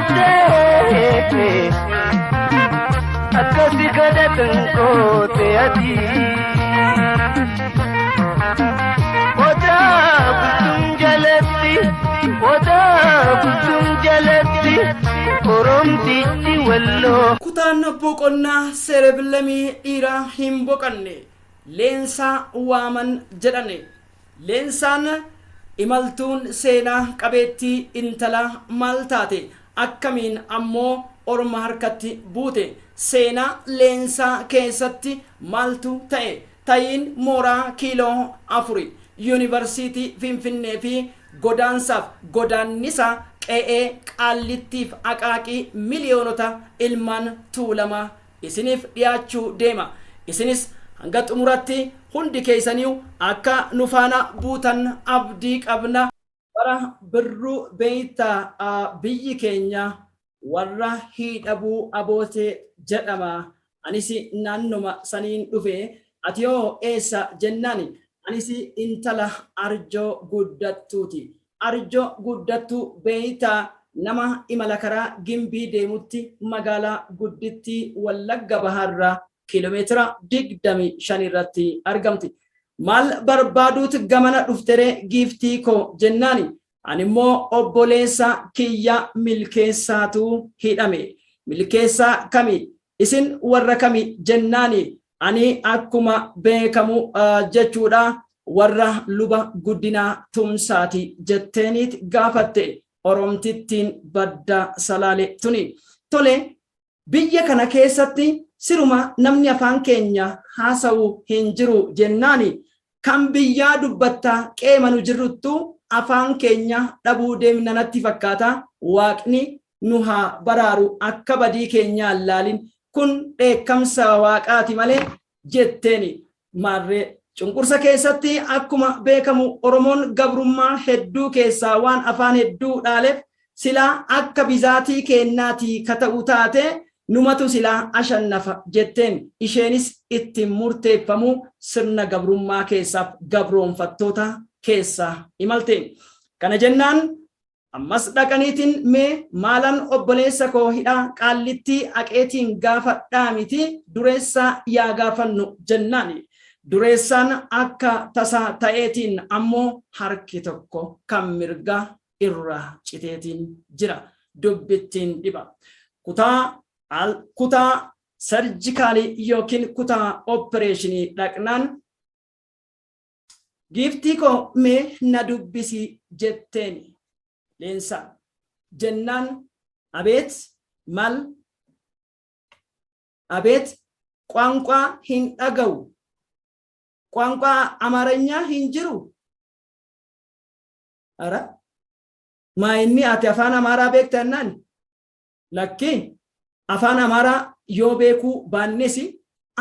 Ate Akkasi kadhatan goote ati Odaa bultuun jalatti Oromtichi walloo. Kutaan boqonnaa seerebilamii dhiiraa hin boqanne leensaa waaman jedhane. Leensaan imaltuun seenaa qabeettii intalaa maal taate akkamiin ammoo orma harkatti buute. Seenaa leensaa keessatti maaltu ta'e. Ta'iin mooraa kiiloo 4 yuunivarsiitii Finfinnee fi godaansaaf godaannisa qe'ee qaallittiif aqaaqii miliyoonota ilmaan tuulamaa isiniif dhiyaachuu deema. Isinis hanga xumuratti hundi keessaniu akka nu faana buutan abdii qabna. Bara birruu beeytaa biyyi keenya warra hidhabuu abootee jedhama. Anis naannoma saniin dhufe ati yoo eessa jennaani. Anis intala arjoo guddattuuti. Arjoo guddattuu beeytaa nama imala karaa gimbii deemutti magaalaa guddittii Wallagga Bahaarraa kiiloomeetira 25 irratti argamti. Maal barbaaduuti gamana dhuftere giiftii koo jennaani. Ani immoo obboleessa kiyya milkeessaatu hidhame. Milkeessaa kami? Isin warra kami jennaani? Ani akkuma beekamu jechuudha warra luba guddinaa tumsaati jetteeniit gaafatte. Oromtittiin badda salaale tuni. Tole biyya kana keessatti siruma namni afaan keenya haasa'u hin jiru jennaani. Kan biyyaa dubbatta qeemanu jirruttu afaan keenya dhabuu deemna natti fakkaata. Waaqni nu haa baraaru akka badii keenyaan laalin. Kun dheekkamsa waaqaati malee jetteeni. Maarree cunqursa keessatti akkuma beekamu Oromoon gabrummaa hedduu keessaa waan afaan hedduu dhaaleef silaa akka bizaatii keennaati kata'u taate numatu silaa ashannafa jetteen. Isheenis ittiin murteeffamuu sirna gabrummaa keessaaf gabroonfattoota keessaa imalte. Kana jennaan ammas dhaqaniitiin mee maalan obboleessa koo hidhaa qaallittii aqeetiin gaafadhaa miti dureessaa yaa gaafannu jennaani. Dureessaan akka tasaa ta'eetiin ammoo harki tokko kan mirga irra citeetiin jira. Dubbittiin dhiba. Kutaa sarjikaalii yookiin kutaa opereeshinii dhaqnaan giiftii koo mee na dubbisi jetteeni. Leensa jennaan abeet maal? Abeet ቋንቋ hin dhaga'u. ቋንቋ አማርኛ hin jiru. Ara maayinni ati afaan amaaraa beekta jennaan? Lakki afaan amaaraa yoo beekuu baannesi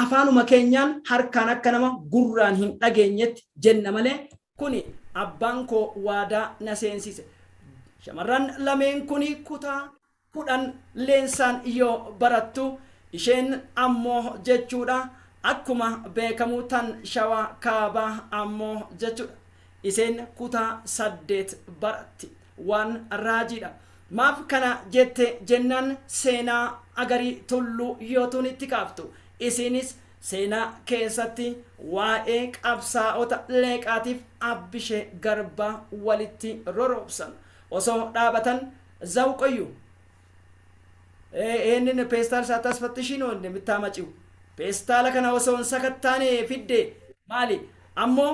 afaanuma keenyaan harkaan akka nama gurraan hin dhageenyetti jenna malee kuni abbaan koo waadaa na seensise. Shamarran lameen kuni kutaa 10 leensaan yoo barattu isheen ammoo jechuudha akkuma beekamu tan shawaa kaabaa ammoo jechuudha isheen kutaa 8 baratti waan raajiidha. Maaf kana jette jennaan seenaa agarii tulluu yootuun itti kaaftu. Isinis seenaa keessatti waa'ee qabsaa'ota leeqaatiif Abbishee Garbaa walitti roroobsan. Osoo dhaabatan zawqoyyu. Eennin peestaal saatas fattishiinoo inni mittaamaciu. Peestaala kana osoo sakattaanee fidde maali? Ammoo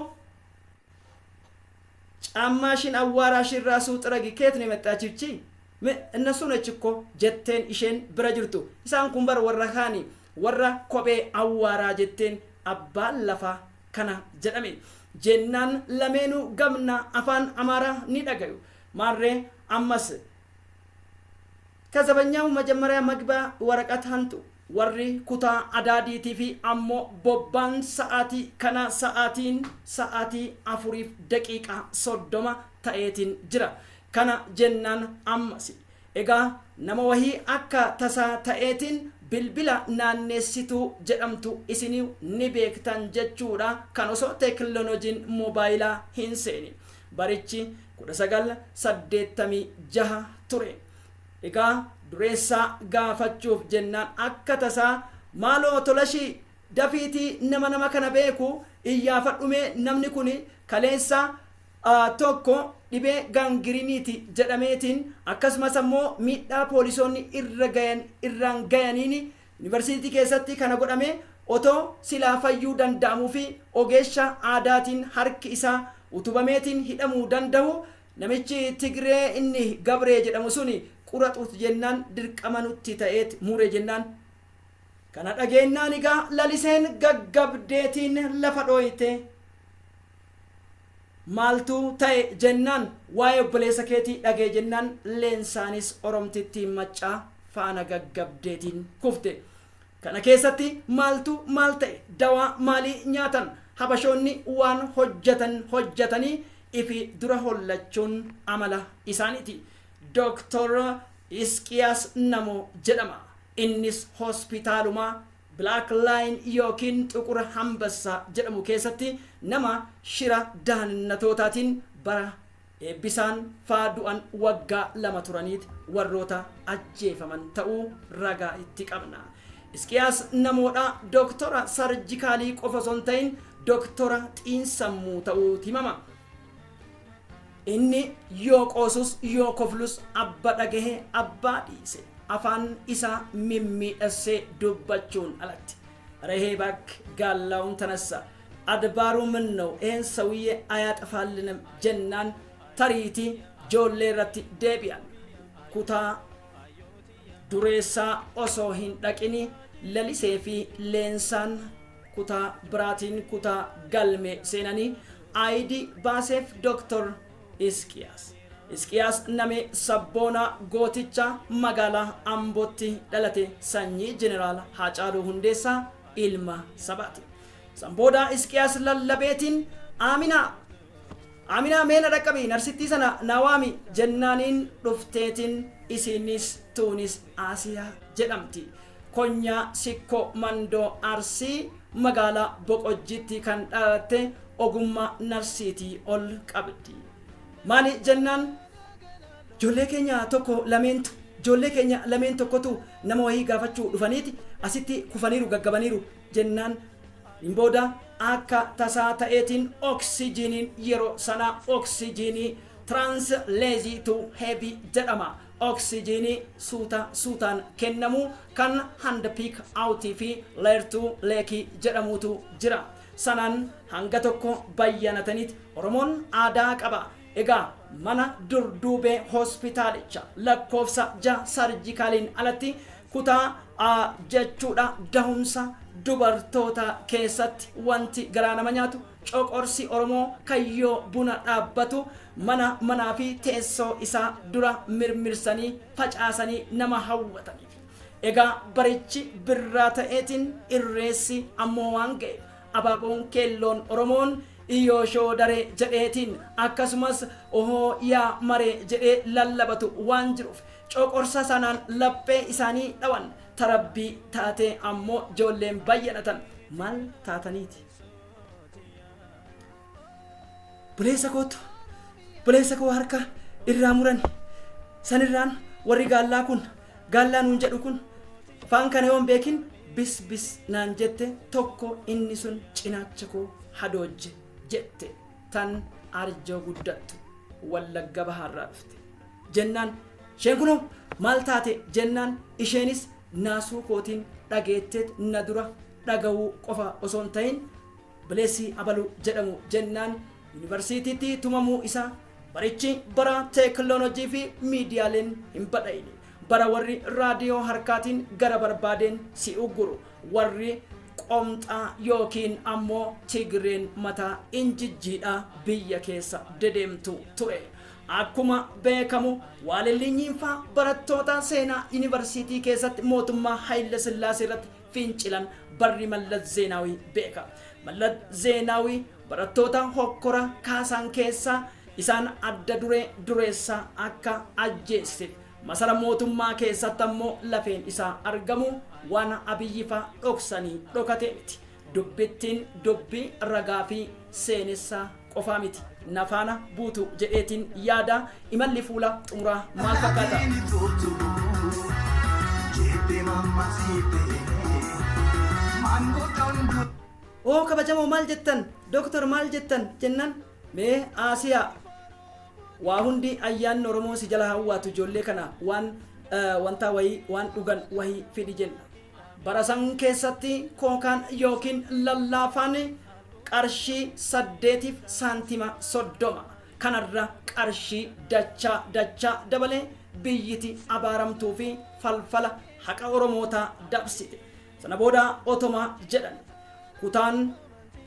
ጫማሽን አዋራሽን ራሱ ጥረጊ ከየት ነው የመጣችው? እነሱ ነች እኮ ጀቴን ኢሼን ብረጅርቱ ኢሳን ኩምበር ወራኻኒ ወራ ኮቤ አዋራ ጀቴን አባለፋ ከና ጀደሜ ጀናን ለሜኑ ገምና አፋን አማራ ኒደገዩ ማሬ አመስ ከዘበኛው መጀመሪያ መግባ ወረቀት አንጡ ወሪ ኩታ አዳዲቲ ፊ አሞ ቦባን ሰዓቲ ከና ሰዓቲ አፉሪፍ ደቂቃ ሶዶማ ታኤቲን ጅራ ከና ጀናን አመሲ ኤጋ ነመ ወሂ አካ ተሳ ታኤቲን bilbila naannessitu jedhamtu isiniu ni beektan jechuudha kan osoo teekinooloojiin moobaayilaa hin seeni. Barichi 1986 ture. Egaa dureessaa gaafachuuf jennaan akka tasaa maaloo tolashii dafiitii nama kana beeku iyyaafadhume namni kun kaleessa tokko dhibee gaangiriiniiti jedhameetiin akkasumas ammoo miidhaa poolisoonni irraan gayaniin yuunivarsiitii keessatti kana godhame otoo silaa fayyuu danda'amuu fi ogeessa aadaatiin harki isaa utubameetiin hidhamuu danda'u namichi Tigree inni Gabree jedhamu suni quraxuut jennaan dirqama nutti ta'eet mure jennaan kana dhageenyaan egaa laliseen gaggabdeetiin lafa dhooyte maaltu ta'e jennaan waa'ee obboleessa keetii dhagee jennaan leensaanis oromtittiin maccaa faana gaggabdeetiin kufte kana keessatti maal ta'e dawaa maalii nyaatan habashoonni waan hojjetanii ifi dura hollachuun amala isaaniiti. Dr. Isqiyaas Namoo jedhama. Innis hospitaaluma Black Line yookiin Xuqura Hambassaa jedhamu keessatti nama shira daannatootaatiin bara eebbisaan faadu'an waggaa 2 turaniit warroota ajjeefaman ta'uu ragaa itti qabna. Isqiyaas Namoodha doktora sarjikaalii qofa osoo hin ta'in doktora xiinsammuu ta'uu himama. Inni yoo qoosus yoo koflus abba dhagahee abbaa dhiise afaan isaa mimmiidhassee dubbachuun alatti rehee bak gaalaውን ተነሳ አድባሩ ምን ነው ይህን ሰውዬ አያጠፋልንም ጀናን ተሪቲ ጆሌ ረት ዴቢያን ኩታ ዱሬሳ ኦሶ ሂን ዳቂኒ ለሊሴ ፊ ሌንሳን ኩታ ብራቲን ኩታ ጋልሜ ሴናኒ አይዲ ባሴፍ ዶክተር Isqiyaas name sabboona gooticha magaalaa Ambootti dhalate sanyii jeneraal Haacaaluu Hundeessaa ilma sabaati. Sambooda Isqiyaas lallabeetiin Aaminaa meena dhaqqabii narsittii sana nawaami jennaaniin dhufteetiin isinis tuunis Aasiyaa jedhamti. Konyaa Sikkoo Mandoo Arsii magaalaa Boqojjiitti kan dhalatte ogummaa narsiitii ol qabdi. Maali jennaan ijoollee keenya lameen tokkotu nama wahii gaafachuu dhufaniiti asitti kufaniiru gaggabaniiru jennaan booda akka tasaa ta'eetiin oksijiiniin yeroo sana oksijiinii translated to heavy jedhama. Oksijiinii suutaan kennamu kan hand pick out fi leertuu leekii jedhamutu jira. Sanaan hanga tokko bayyanataniit Oromoon aadaa qaba. Egaa mana durduubee hospitaalicha lakkoofsa 6 sarjikaaliin alatti kutaa jechuudha dahumsa dubartoota keessatti wanti garaa nama nyaatu coqorsi Oromoo kayyoo buna dhaabbatu manaa fi teessoo isaa dura mirmirsanii facaasanii nama hawwataniif. Egaa barichi birraa ta'eetiin irreessi ammoo waan ga'e abaaboon keelloon Oromoon Iyyoshoo daree jedheetiin akkasumas ohoo yaa maree jedhee lallabatu waan jiruuf coqorsa sanaan laphee isaanii dhawan tarabbii taatee ammoo ijoolleen bayyanatan maal taataniiti. Buleessa koo harka irraa muran sanirraan warri gaallaa nuun jedhu kun afaan kana yoon beekin bis naan jette tokko inni sun cinaacha koo hadoojje jette tan arjoo guddattu Wallagga Bahaarraa dhufte jennaan isheen kunoo maal taate jennaan isheenis naasuu kootiin dhageetteet na dura dhaga'uu qofa osoo hin ta'in Bileessi Abaluu jedhamu jennaan yuunivarsiitiitti tumamuu isaa barichi bara teekinooloojii fi miidiyaaleen hin badhaine bara warri raadiyoo harkaatiin gara barbaadeen si ugguru warri qomxaa yookiin ammoo Tigreen mataa injijjiidhaa biyya keessa dedeemtu ture. Akkuma beekamu waalilliinyiinfaa barattoota seenaa yuunivarsiitii keessatti mootummaa Haayile Sillaasee irratti fincilan barri Mallas Zeenaawii beeka. Mallas Zeenaawii barattoota hokkora kaasan keessaa isaan adda dureessaa akka ajjeesseef masara mootummaa keessatti ammoo lafeen isaa argamu waan Abiyyiifaa dhoksanii dhokatee miti. Dubbittiin dubbii ragaa fi seenessaa qofaa miti. Nafaana buutu jedheetiin yaada imalli fuula xumuraa maal fakkaata? oo kabajamoo maal jettan doktor maal jettan jennan mee Aasiyaa waa hundi ayyaanni Oromoo si jala hawwaatu ijoollee kana waan wanta wayii waan dhugan wayii fidi jenna bara san keessatti kookaan yookiin lallaafaan qarshii 8 saantima 30 kanarra qarshii dachaa dabalee biyyiti abaaramtuu fi falfala haqa Oromootaa dabsite sana booda otoma jedhan kutaan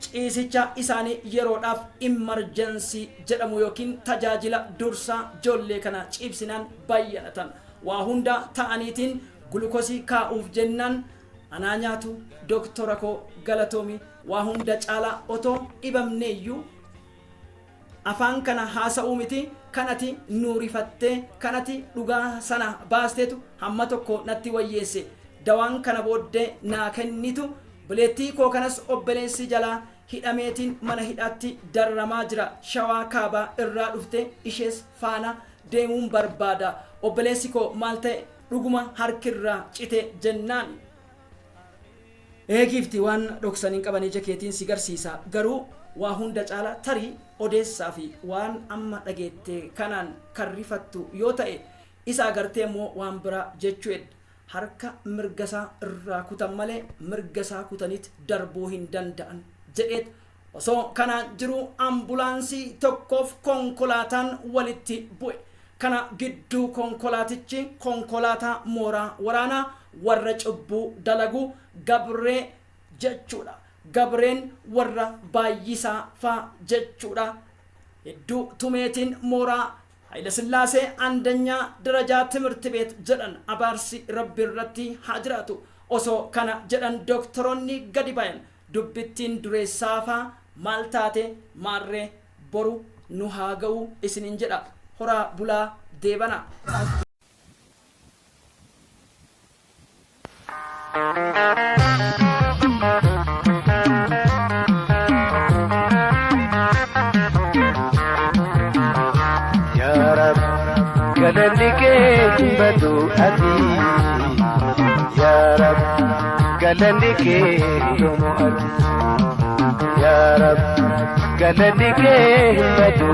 ciisicha isaanii yeroodhaaf emergency jedhamu yookiin tajaajila dursaa ijoollee kana ciibsinaan bayyanatan waa hunda ta'aniitiin gulukosii kaa'uuf jennaan anaa nyaatu doktora koo galatoomi waa hunda caalaa otoo dhibamneeyyuu afaan kana haasa'uu miti kanati nuurifattee kanati dhugaa sana baasteetu hamma tokko natti wayyeesse dawaan kana booddee naa kennitu buleettii koo kanas obboleessi jalaa hidhameetiin mana hidhaatti darramaa jira shawaa kaabaa irraa dhufte ishees faana deemuun barbaada obboleessi koo maal ta'e dhuguma harkirraa cite jennaan eegifti waan dhoksaniin qabanii jakeetiin si garsiisa garuu waa hunda caala tarii odeessaa fi waan amma dhageette kanaan kan rifattu yoo ta'e isa agartee immoo waan bira jechuudha harka mirgasaa irraa kutan malee mirgasaa kutaniit darbuu hin danda'an jedheet osoo kanaan jiru ambulaansii tokkoof konkolaataan walitti bu'e kana gidduu konkolaatichi konkolaataa mooraa waraanaa warra cubbuu dalagu Gabree jechuudha Gabreen warra baay'isaa faa jechuudha hedduu tumeetiin mooraa Haile Sillaasee አንደኛ ደረጃ ትምህርት ቤት jedhan abaarsi rabbi irratti haa jiraatu osoo kana jedhan doktoroonni gadi bayan dubbittiin dureessaafaa maal taate maarree boru nu haa ga'u isiniin jedha horaa bulaa deebana galanni kee badu ati ya rab galanni kee dumu ati ya rab galanni kee badu